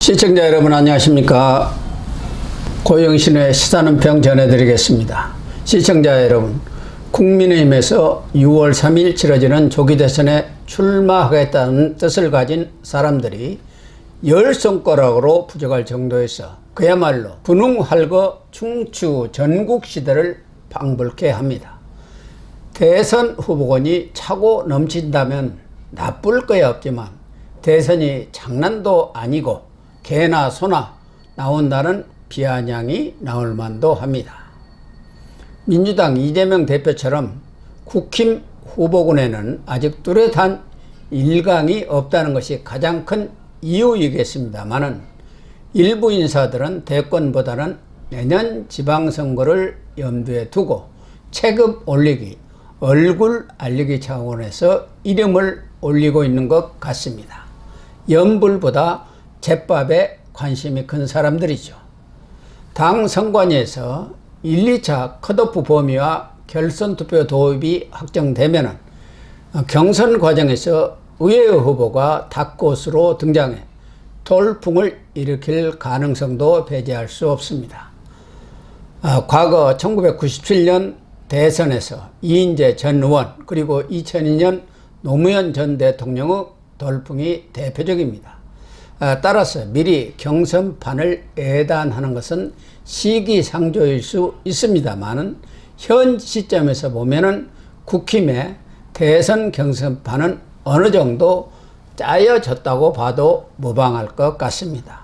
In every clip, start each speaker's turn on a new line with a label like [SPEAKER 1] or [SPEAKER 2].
[SPEAKER 1] 시청자 여러분 안녕하십니까. 고영신의 시사논평 전해드리겠습니다. 시청자 여러분, 국민의힘에서 6월 3일 치러지는 조기 대선에 출마하겠다는 뜻을 가진 사람들이 10손가락으로 부족할 정도에서 그야말로 분홍할거 충추 전국시대를 방불케 합니다. 대선 후보군이 차고 넘친다면 나쁠 거야 없지만 대선이 장난도 아니고 개나 소나 나온다는 비아냥이 나올 만도 합니다. 민주당 이재명 대표처럼 국힘 후보군에는 아직 뚜렷한 일강이 없다는 것이 가장 큰 이유이겠습니다만은 일부 인사들은 대권보다는 내년 지방선거를 염두에 두고 체급 올리기, 얼굴 알리기 차원에서 이름을 올리고 있는 것 같습니다. 연불보다 잿밥에 관심이 큰 사람들이죠. 당 선관위에서 1, 2차 컷오프 범위와 결선투표 도입이 확정되면 경선 과정에서 의외의 후보가 다크호스로 등장해 돌풍을 일으킬 가능성도 배제할 수 없습니다. 과거 1997년 대선에서 이인재 전 의원 그리고 2002년 노무현 전 대통령의 돌풍이 대표적입니다. 따라서 미리 경선판을 예단하는 것은 시기상조일 수 있습니다만 현 시점에서 보면은 국힘의 대선 경선판은 어느 정도 짜여졌다고 봐도 무방할 것 같습니다.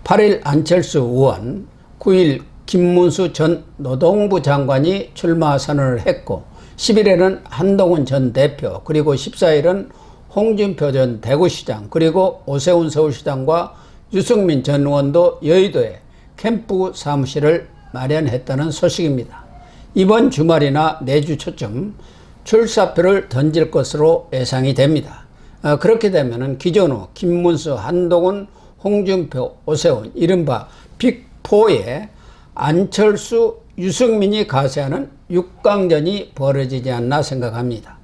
[SPEAKER 1] 8일 안철수 의원, 9일 김문수 전 노동부 장관이 출마 선언을 했고 10일에는 한동훈 전 대표 그리고 14일은 홍준표 전 대구시장 그리고 오세훈 서울시장과 유승민 전 의원도 여의도에 캠프 사무실을 마련했다는 소식입니다. 이번 주말이나 내주 초쯤 출사표를 던질 것으로 예상이 됩니다. 그렇게 되면 기존의 김문수, 한동훈, 홍준표, 오세훈 이른바 빅4에 안철수, 유승민이 가세하는 6강전이 벌어지지 않나 생각합니다.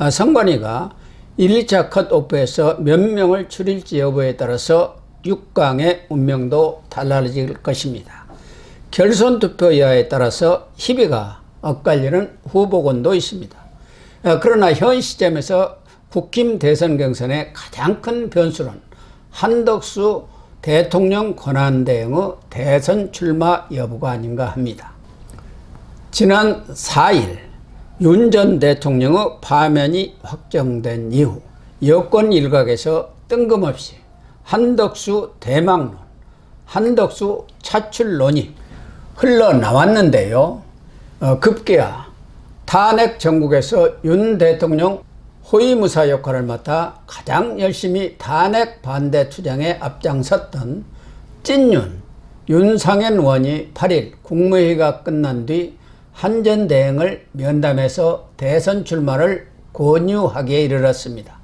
[SPEAKER 1] 선관위가 1, 2차 컷오프에서 몇 명을 추릴지 여부에 따라서 6강의 운명도 달라질 것입니다. 결선 투표 여하에 따라서 희비가 엇갈리는 후보군도 있습니다. 그러나 현 시점에서 국힘 대선 경선의 가장 큰 변수는 한덕수 대통령 권한대행의 대선 출마 여부가 아닌가 합니다. 지난 4일 윤 전 대통령의 파면이 확정된 이후 여권 일각에서 뜬금없이 한덕수 대망론, 한덕수 차출론이 흘러나왔는데요. 급기야 탄핵 정국에서 윤 대통령 호위무사 역할을 맡아 가장 열심히 탄핵 반대 투쟁에 앞장섰던 찐윤 윤상현 의원이 8일 국무회의가 끝난 뒤 한 전 대행을 면담해서 대선 출마를 권유하기에 이르렀습니다.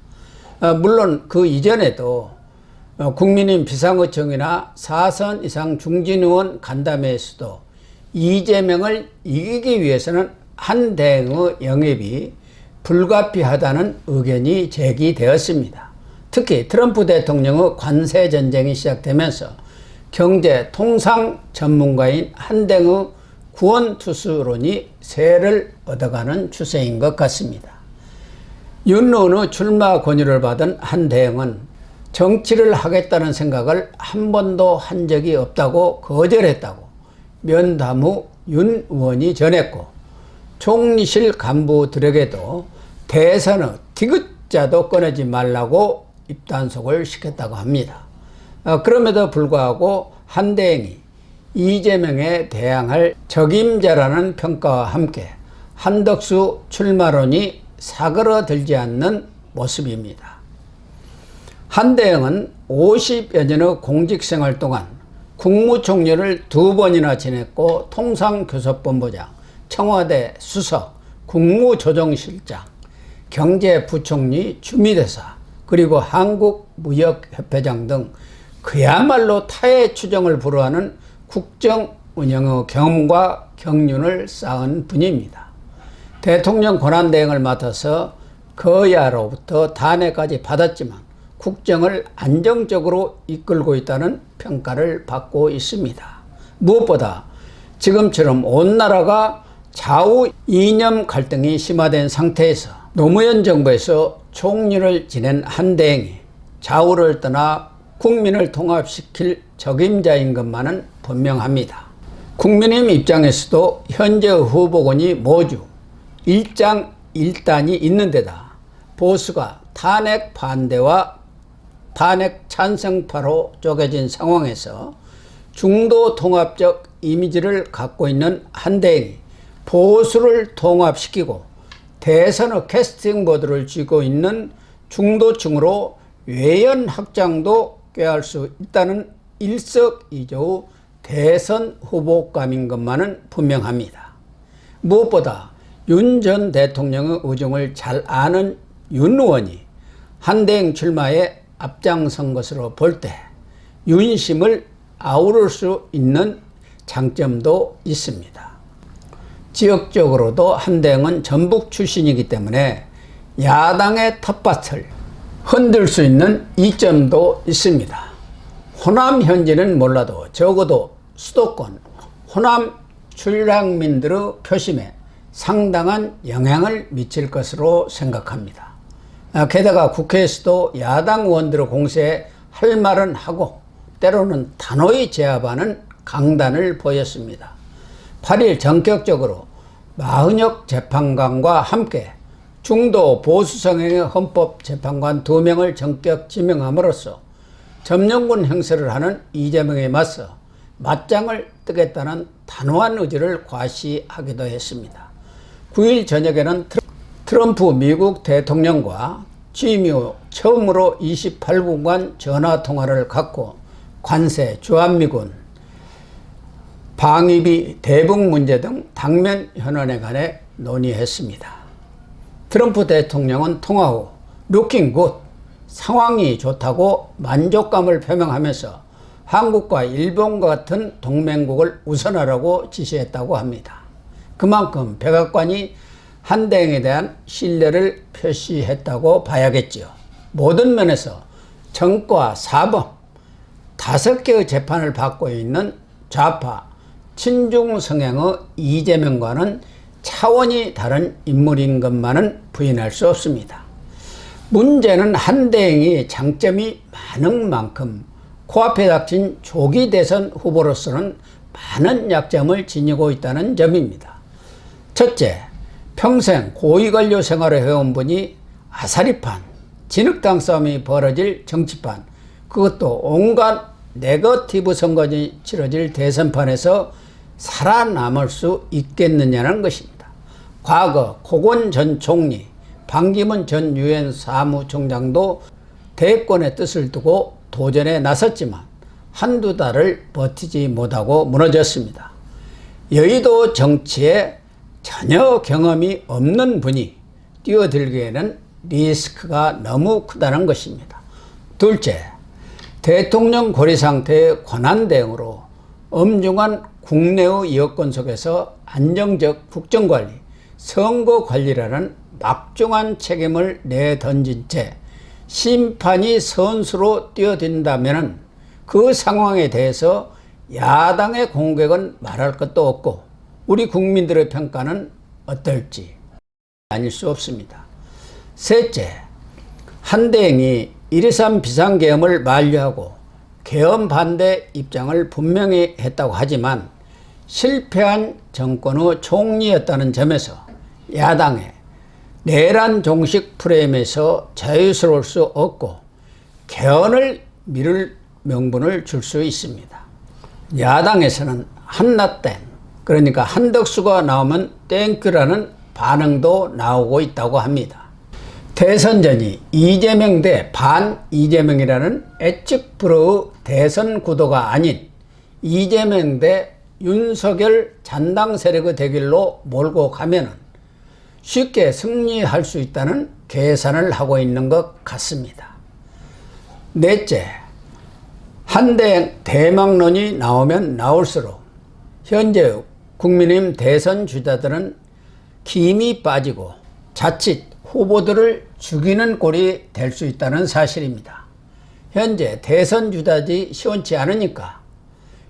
[SPEAKER 1] 물론 그 이전에도 국민의힘 비상의총이나 4선 이상 중진 의원 간담회에서도 이재명을 이기기 위해서는 한 대행의 영입이 불가피하다는 의견이 제기되었습니다. 특히 트럼프 대통령의 관세 전쟁이 시작되면서 경제 통상 전문가인 한 대행의 구원투수론이 세를 얻어가는 추세인 것 같습니다. 윤 의원의 출마 권유를 받은 한 대행은 정치를 하겠다는 생각을 한 번도 한 적이 없다고 거절했다고 면담 후 윤 의원이 전했고 총리실 간부들에게도 대선의 디귿자도 꺼내지 말라고 입단속을 시켰다고 합니다. 그럼에도 불구하고 한 대행이 이재명에 대항할 적임자라는 평가와 함께 한덕수 출마론이 사그러들지 않는 모습입니다. 한 대행은 50여 년의 공직생활 동안 국무총리를 2번이나 지냈고 통상교섭본부장, 청와대 수석, 국무조정실장, 경제부총리, 주미대사, 그리고 한국무역협회장 등 그야말로 타의 추정을 불허하는 국정 운영의 경험과 경륜을 쌓은 분입니다. 대통령 권한대행을 맡아서 거야로부터 탄핵까지 받았지만 국정을 안정적으로 이끌고 있다는 평가를 받고 있습니다. 무엇보다 지금처럼 온 나라가 좌우 이념 갈등이 심화된 상태에서 노무현 정부에서 총리를 지낸 한대행이 좌우를 떠나 국민을 통합시킬 적임자인 것만은 분명합니다. 국민의힘 입장에서도 현재 후보군이 모두 일장일단이 있는 데다 보수가 탄핵 반대와 탄핵 찬성파로 쪼개진 상황에서 중도 통합적 이미지를 갖고 있는 한대행이 보수를 통합시키고 대선의 캐스팅 보드를 쥐고 있는 중도층으로 외연 확장도 꾀할 수 있다는 일석이조의 대선 후보감인 것만은 분명합니다. 무엇보다 윤 전 대통령의 의중을 잘 아는 윤 의원이 한대행 출마에 앞장선 것으로 볼 때 윤심을 아우를 수 있는 장점도 있습니다. 지역적으로도 한대행은 전북 출신이기 때문에 야당의 텃밭을 흔들 수 있는 이점도 있습니다. 호남 현지는 몰라도 적어도 수도권 호남 출향민들의 표심에 상당한 영향을 미칠 것으로 생각합니다. 게다가 국회에서도 야당 의원들의 공세에 할 말은 하고 때로는 단호히 제압하는 강단을 보였습니다. 8일 전격적으로 마흔혁 재판관과 함께 중도 보수 성향의 헌법재판관 2명을 전격 지명함으로써 점령군 행세를 하는 이재명에 맞서 맞짱을 뜨겠다는 단호한 의지를 과시하기도 했습니다. 9일 저녁에는 트럼프 미국 대통령과 취임 이후 처음으로 28분간 전화통화를 갖고 관세, 주한미군, 방위비 대북 문제 등 당면 현안에 관해 논의했습니다. 트럼프 대통령은 통화 후 looking good, 상황이 좋다고 만족감을 표명하면서 한국과 일본과 같은 동맹국을 우선하라고 지시했다고 합니다. 그만큼 백악관이 한대행에 대한 신뢰를 표시했다고 봐야겠죠. 모든 면에서 정과 사범 5개의 재판을 받고 있는 좌파 친중 성향의 이재명과는 차원이 다른 인물인 것만은 부인할 수 없습니다. 문제는 한대행이 장점이 많은 만큼 코앞에 닥친 조기 대선 후보로서는 많은 약점을 지니고 있다는 점입니다. 첫째, 평생 고위관료 생활을 해온 분이 아사리판, 진흙탕 싸움이 벌어질 정치판, 그것도 온갖 네거티브 선거전이 치러질 대선판에서 살아남을 수 있겠느냐는 것입니다. 과거 고건 전 총리, 반기문 전 유엔 사무총장도 대권의 뜻을 두고 도전에 나섰지만 한두 달을 버티지 못하고 무너졌습니다. 여의도 정치에 전혀 경험이 없는 분이 뛰어들기에는 리스크가 너무 크다는 것입니다. 둘째, 대통령 고리 상태의 권한대행으로 엄중한 국내의 여건 속에서 안정적 국정관리, 선거관리라는 막중한 책임을 내던진 채 심판이 선수로 뛰어든다면 그 상황에 대해서 야당의 공격은 말할 것도 없고 우리 국민들의 평가는 어떨지 아닐 수 없습니다. 셋째, 한대행이 1.23 비상계엄을 만류하고 계엄 반대 입장을 분명히 했다고 하지만 실패한 정권의 총리였다는 점에서 야당의 내란 종식 프레임에서 자유스러울 수 없고 개헌을 미룰 명분을 줄 수 있습니다. 야당에서는 한나땡, 그러니까 한덕수가 나오면 땡큐라는 반응도 나오고 있다고 합니다. 대선 전이 이재명 대 반 이재명이라는 애측 불허의 대선 구도가 아닌 이재명 대 윤석열 잔당 세력의 대결로 몰고 가면은 쉽게 승리할 수 있다는 계산을 하고 있는 것 같습니다. 넷째, 한대행 대망론이 나오면 나올수록 현재 국민의힘 대선 주자들은 김이 빠지고 자칫 후보들을 죽이는 꼴이 될 수 있다는 사실입니다. 현재 대선 주자지 시원치 않으니까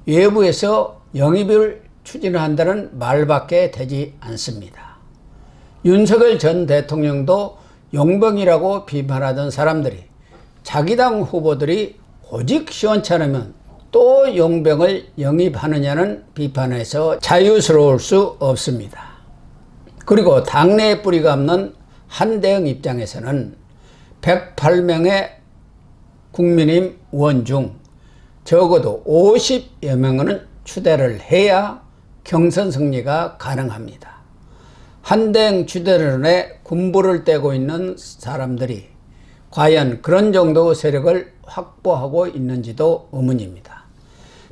[SPEAKER 1] 외부에서 영입을 추진한다는 말밖에 되지 않습니다. 윤석열 전 대통령도 용병이라고 비판하던 사람들이 자기 당 후보들이 오직 시원치 않으면 또 용병을 영입하느냐는 비판에서 자유스러울 수 없습니다. 그리고 당내에 뿌리가 없는 한대응 입장에서는 108명의 국민의힘 의원 중 적어도 50여 명은 추대를 해야 경선 승리가 가능합니다. 한대응 추대론에 군부를 떼고 있는 사람들이 과연 그런 정도 세력을 확보하고 있는지도 의문입니다.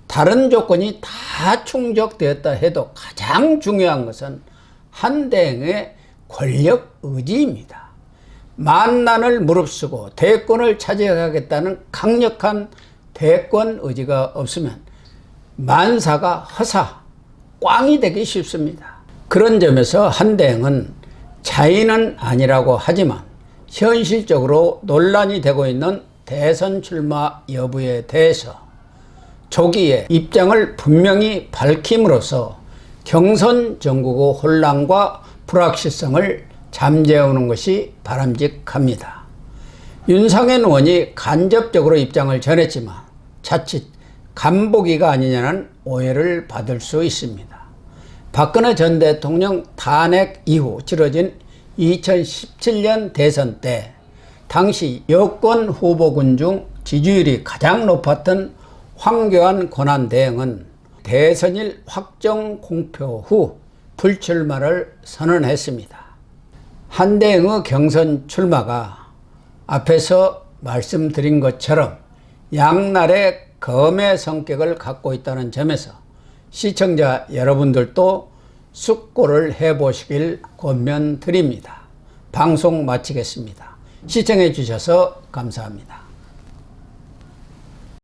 [SPEAKER 1] 다른 조건이 다 충족되었다 해도 가장 중요한 것은 한대응의 권력 의지입니다. 만난을 무릅쓰고 대권을 차지하겠다는 강력한 대권 의지가 없으면 만사가 허사, 꽝이 되기 쉽습니다. 그런 점에서 한대응은 자인은 아니라고 하지만 현실적으로 논란이 되고 있는 대선 출마 여부에 대해서 조기에 입장을 분명히 밝힘으로써 경선 전국의 혼란과 불확실성을 잠재우는 것이 바람직합니다. 윤상현 의원이 간접적으로 입장을 전했지만 자칫 간보기가 아니냐는 오해를 받을 수 있습니다. 박근혜 전 대통령 탄핵 이후 치러진 2017년 대선 때 당시 여권 후보군 중 지지율이 가장 높았던 황교안 권한대행은 대선일 확정 공표 후 불출마를 선언했습니다. 한대응의 경선 출마가 앞에서 말씀드린 것처럼 양날의 검의 성격을 갖고 있다는 점에서 시청자 여러분들도 숙고를 해보시길 권면드립니다. 방송 마치겠습니다. 시청해 주셔서 감사합니다.